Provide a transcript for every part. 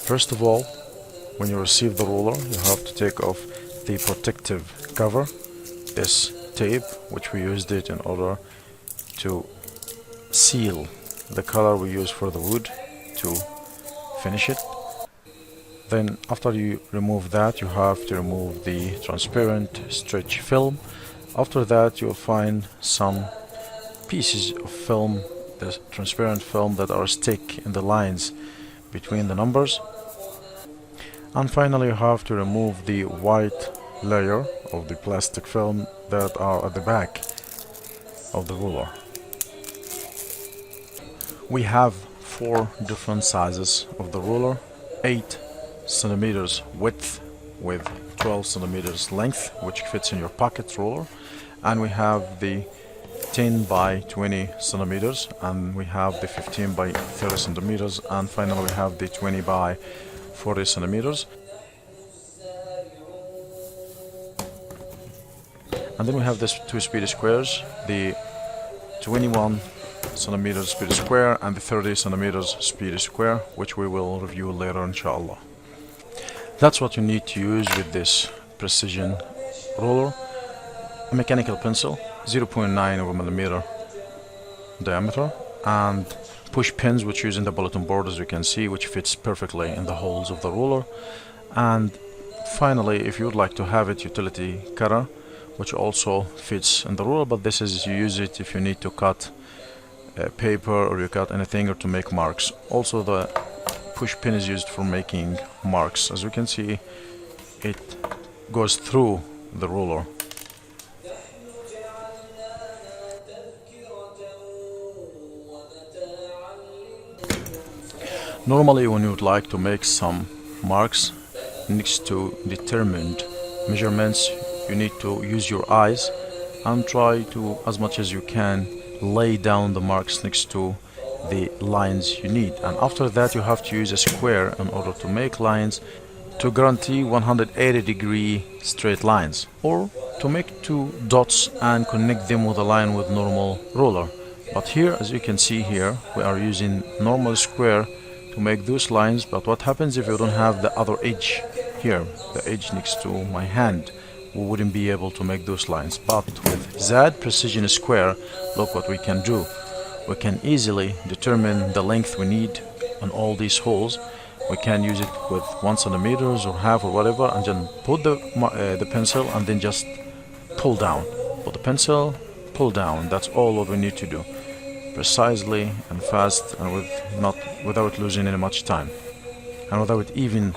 First of all, when you receive the ruler, you have to take off the protective cover, this tape, which we used it in order to seal the color we use for the wood to finish it. Then after you remove that, you have to remove the transparent stretch film. After that, you'll find some pieces of film, the transparent film, that are stick in the lines between the numbers. And finally, you have to remove the white layer of the plastic film that are at the back of the ruler. We have 4 different sizes of the ruler: 8 centimeters width with 12 centimeters length, which fits in your pocket ruler, and we have the 10 by 20 centimeters, and we have the 15 by 30 centimeters, and finally we have the 20 by 40 centimeters. And then we have this 2 speed squares, the 21 centimeters speed square and the 30 centimeters speed square, which we will review later inshallah. That's what you need to use with this precision ruler: a mechanical pencil 0.9 of a millimeter diameter, and push pins which use in the bulletin board, as you can see, which fits perfectly in the holes of the ruler. And finally, if you would like to have it, utility cutter, which also fits in the ruler, but this is, you use it if you need to cut paper, or you cut anything, or to make marks. Also, the push pin is used for making marks. As you can see, it goes through the ruler. Normally, when you would like to make some marks next to determined measurements, you need to use your eyes and try to, as much as you can, lay down the marks next to the lines you need. And after that, you have to use a square in order to make lines to guarantee 180-degree straight lines, or to make 2 dots and connect them with a line with normal ruler. But here, as you can see here, we are using normal square to make those lines. But what happens if you don't have the other edge here, the edge next to my hand? We wouldn't be able to make those lines. But with ZAAD precision square, look what we can do. We can easily determine the length we need on all these holes. We can use it with 1 centimeter or half or whatever, and then put the pencil and then just pull down. Put the pencil, pull down. That's all what we need to do, precisely and fast, and without losing any much time, and without even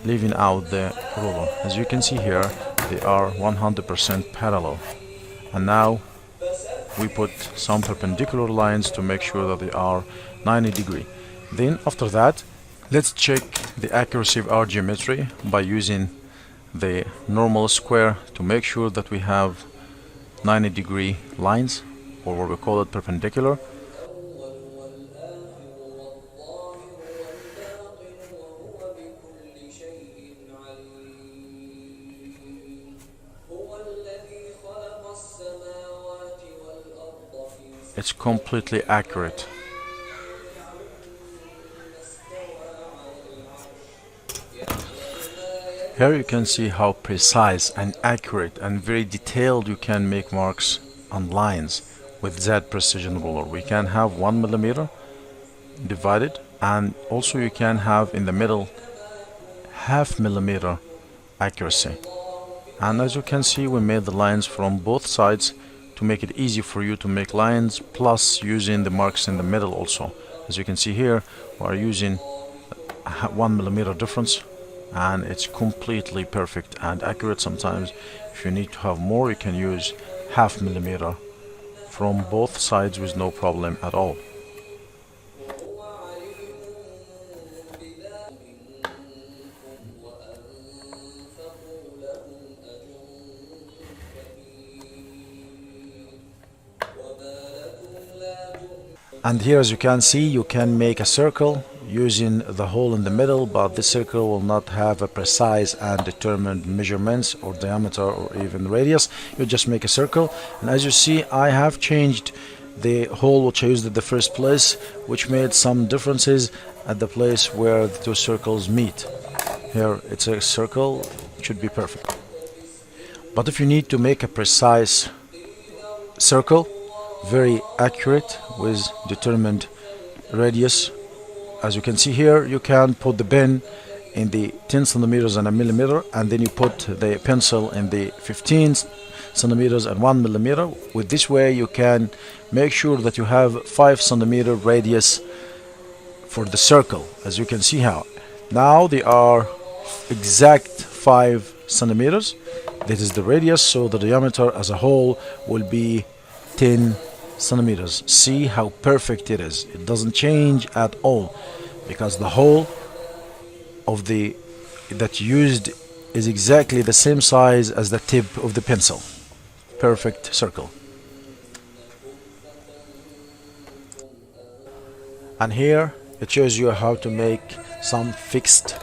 leaving out the ruler. As you can see here, they are 100% parallel. And now we put some perpendicular lines to make sure that they are 90-degree. Then after that, let's check the accuracy of our geometry by using the normal square to make sure that we have 90-degree lines, or what we call it perpendicular. It's completely accurate. Here you can see how precise and accurate and very detailed you can make marks on lines with ZAAD precision ruler. We can have 1 millimeter divided, and also you can have in the middle ½ millimeter accuracy. And as you can see, we made the lines from both sides to make it easy for you to make lines, plus using the marks in the middle also. As you can see here, we are using 1 millimeter difference, and it's completely perfect and accurate. Sometimes if you need to have more, you can use ½ millimeter from both sides with no problem at all. And here, as you can see, you can make a circle using the hole in the middle, but this circle will not have a precise and determined measurements or diameter or even radius. You just make a circle, and as you see, I have changed the hole which I used at the first place, which made some differences, at the place where the two circles meet. Here it's a circle, it should be perfect. But if you need to make a precise circle, very accurate with determined radius, as you can see here, you can put the pen in the 10 centimeters and a millimeter, and then you put the pencil in the 15 centimeters and 1 millimeter. With this way you can make sure that you have 5 centimeter radius for the circle, as you can see how. Now they are exact 5 centimeters. This is the radius, so the diameter as a whole will be 10 centimeters. See how perfect it is. It doesn't change at all because the hole of the that used is exactly the same size as the tip of the pencil. Perfect circle. And here it shows you how to make some fixed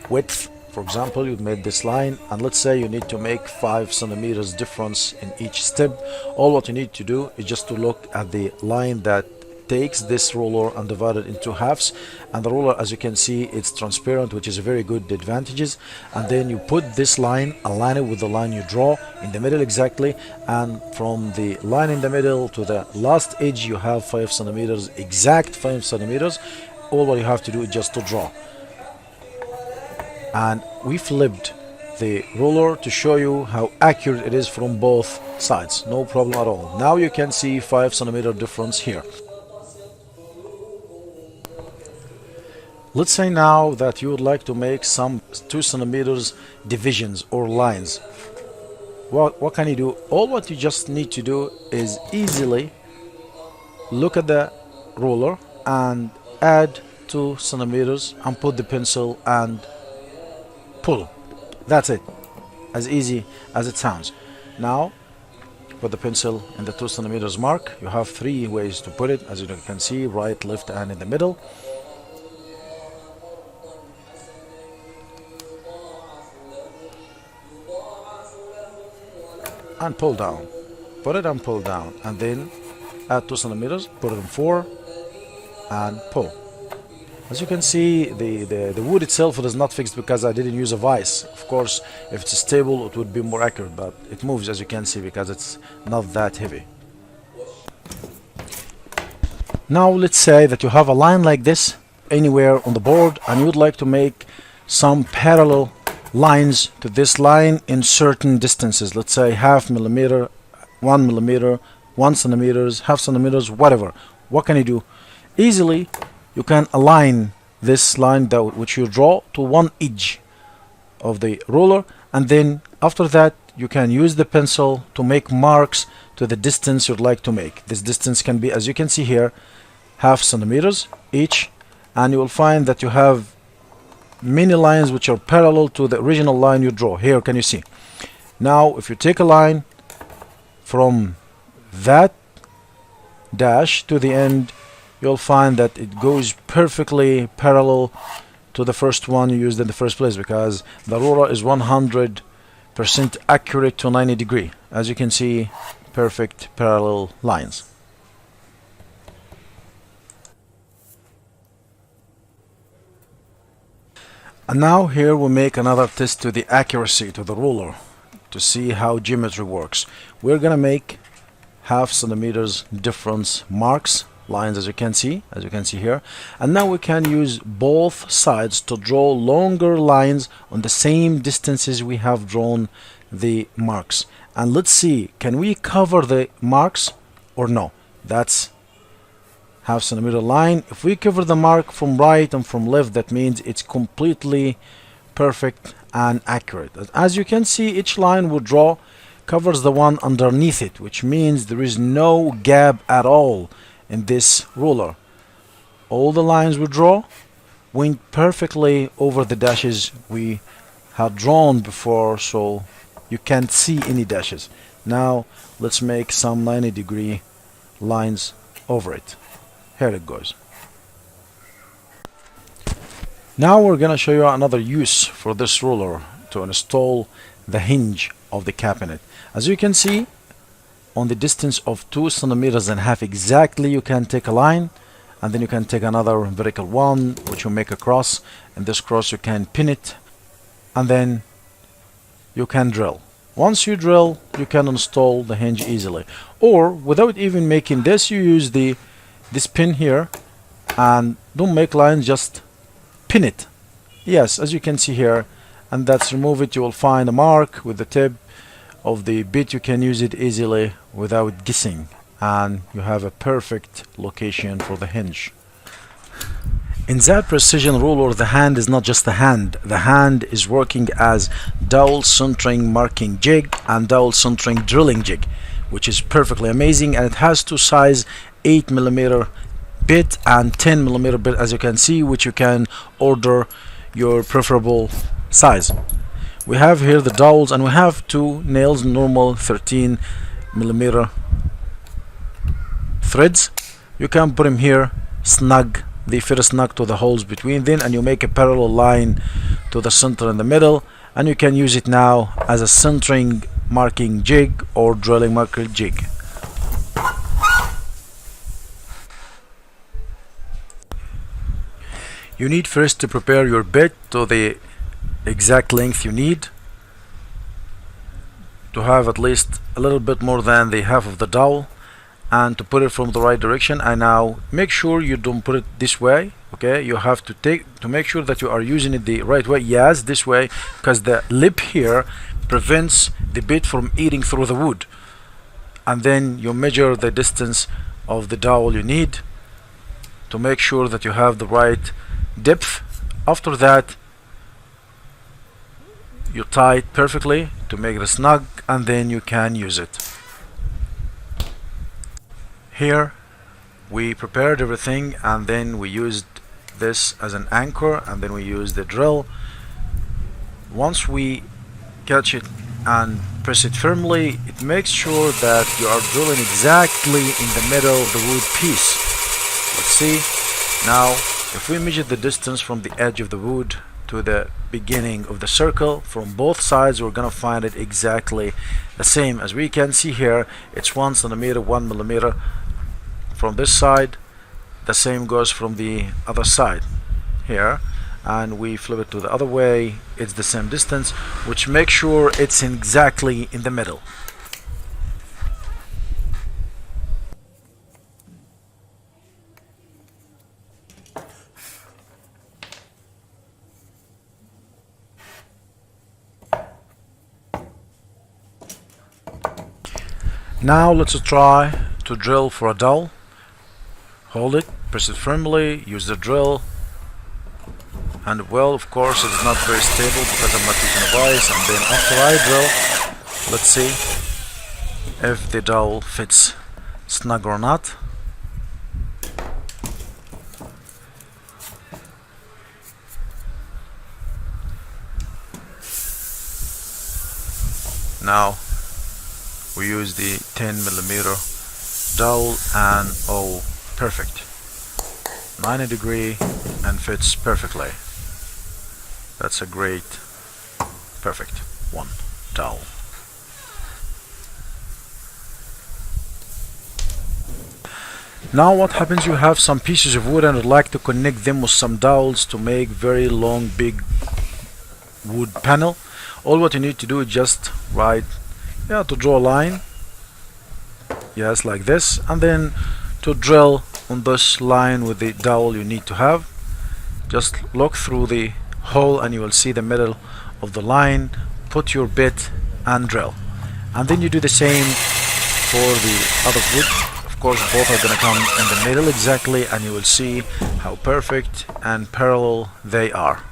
width. For example, you made this line, and let's say you need to make 5 centimeters difference in each step. All what you need to do is just to look at the line that takes this ruler and divide it into halves, and the ruler, as you can see, it's transparent, which is a very good advantages. And then you put this line, align it with the line you draw in the middle exactly, and from the line in the middle to the last edge you have 5 centimeters, exact 5 centimeters. All what you have to do is just to draw. And we flipped the ruler to show you how accurate it is from both sides. No problem at all. Now you can see 5 centimeter difference here. Let's say now that you would like to make some 2 centimeters divisions or lines. What can you do? All what you just need to do is easily look at the ruler and add 2 centimeters and put the pencil and pull. That's it. As easy as it sounds. Now put the pencil in the 2 centimeters mark. You have 3 ways to put it, as you can see, right, left, and in the middle. And pull down. Put it and pull down, and then add 2 centimeters, put it in 4 and pull. As you can see, the wood itself is not fixed because I didn't use a vise. Of course, if it's stable it would be more accurate, but it moves, as you can see, because it's not that heavy. Now let's say that you have a line like this anywhere on the board, and you would like to make some parallel lines to this line in certain distances. Let's say half millimeter, 1 millimeter, 1 centimeters, half centimeters, whatever. What can you do? Easily you can align this line that which you draw to one edge of the ruler, and then after that you can use the pencil to make marks to the distance you'd like to make. This distance can be, as you can see here, half centimeters each, and you will find that you have many lines which are parallel to the original line you draw. Here, can you see? Now if you take a line from that dash to the end, you'll find that it goes perfectly parallel to the first one you used in the first place, because the ruler is 100% accurate to 90 degree. As you can see, perfect parallel lines. And now here we make another test to the accuracy to the ruler to see how geometry works. We're gonna make half centimeters difference marks, lines, as you can see here, and now we can use both sides to draw longer lines on the same distances we have drawn the marks. And let's see, can we cover the marks or no? That's half centimeter line. If we cover the mark from right and from left, that means it's completely perfect and accurate. As you can see, each line we draw covers the one underneath it, which means there is no gap at all in this ruler. All the lines we draw went perfectly over the dashes we had drawn before, so you can't see any dashes. Now let's make some 90 degree lines over it. Here it goes. Now we're gonna show you another use for this ruler to install the hinge of the cabinet. As you can see, on the distance of 2 centimeters and a half exactly, you can take a line and then you can take another vertical one which will make a cross, and this cross you can pin it, and then you can drill. Once you drill, you can install the hinge easily, or without even making this, you use this pin here, and don't make lines, just pin it. Yes, as you can see here, and that's remove it. You will find a mark with the tip of the bit. You can use it easily without guessing, and you have a perfect location for the hinge. In ZAAD precision ruler, the hand is not just a hand. The hand is working as dowel centering marking jig and dowel centering drilling jig, which is perfectly amazing, and it has two size 8mm bit and 10mm bit, as you can see, which you can order your preferable size. We have here the dowels, and we have two nails, normal 13mm threads. You can put them here, snug the first snug to the holes between them, and you make a parallel line to the center in the middle, and you can use it now as a centering marking jig or drilling marking jig. You need first to prepare your bit to the exact length you need, to have at least a little bit more than the half of the dowel, and to put it from the right direction. And now make sure you don't put it this way, okay? You have to make sure that you are using it the right way. Yes, this way, because the lip here prevents the bit from eating through the wood. And then you measure the distance of the dowel you need to make sure that you have the right depth. After that, you tie it perfectly to make it snug, and then you can use it. Here we prepared everything, and then we used this as an anchor, and then we used the drill. Once we catch it and press it firmly, it makes sure that you are drilling exactly in the middle of the wood piece. Let's see. Now if we measure the distance from the edge of the wood to the beginning of the circle from both sides, we're gonna find it exactly the same. As we can see here, it's 1 centimeter, 1mm from this side. The same goes from the other side here, and we flip it to the other way, it's the same distance, which makes sure it's exactly in the middle. Now let's try to drill for a dowel. Hold it, press it firmly, use the drill, and well, of course it's not very stable because I'm not using a vise. And then after I drill, let's see if the dowel fits snug or not. Now we use the 10mm dowel, and oh, perfect, 90° and fits perfectly. That's a great, perfect one dowel. Now what happens, you have some pieces of wood and would like to connect them with some dowels to make very long big wood panel. All what you need to do is just to draw a line, yes, like this, and then to drill on this line with the dowel you need to have. Just look through the hole and you will see the middle of the line. Put your bit and drill, and then you do the same for the other wood. Of course both are gonna come in the middle exactly, and you will see how perfect and parallel they are.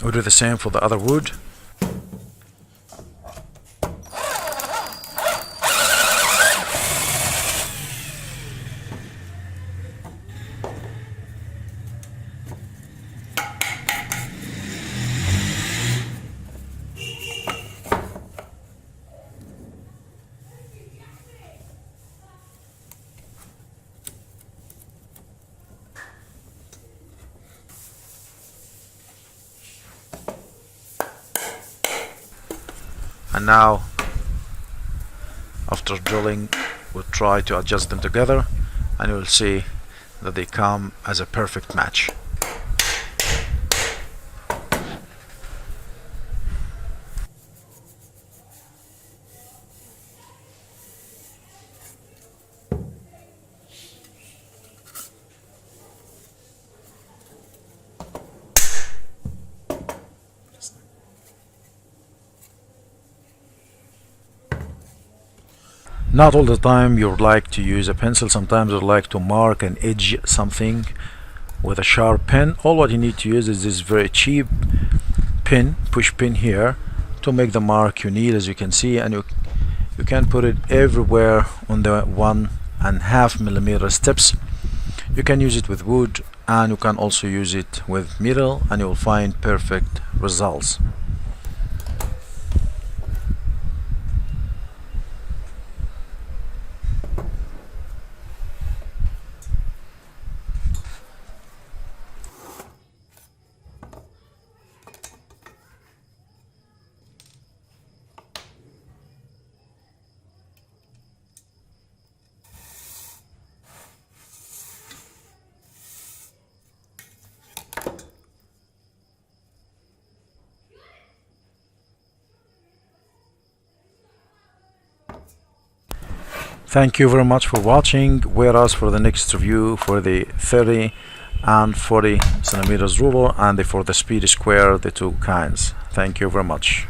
We'll do the same for the other wood. And now, after drilling, we'll try to adjust them together, and you will see that they come as a perfect match. Not all the time you would like to use a pencil. Sometimes you'd like to mark and edge something with a sharp pen. All what you need to use is this very cheap pin, push pin here, to make the mark you need, as you can see, and you can put it everywhere on the 1.5 millimeter steps. You can use it with wood, and you can also use it with metal, and you will find perfect results. Thank you very much for watching. Wait us for the next review for the 30 and 40 centimeters ruler, and for the speed square, the two kinds. Thank you very much.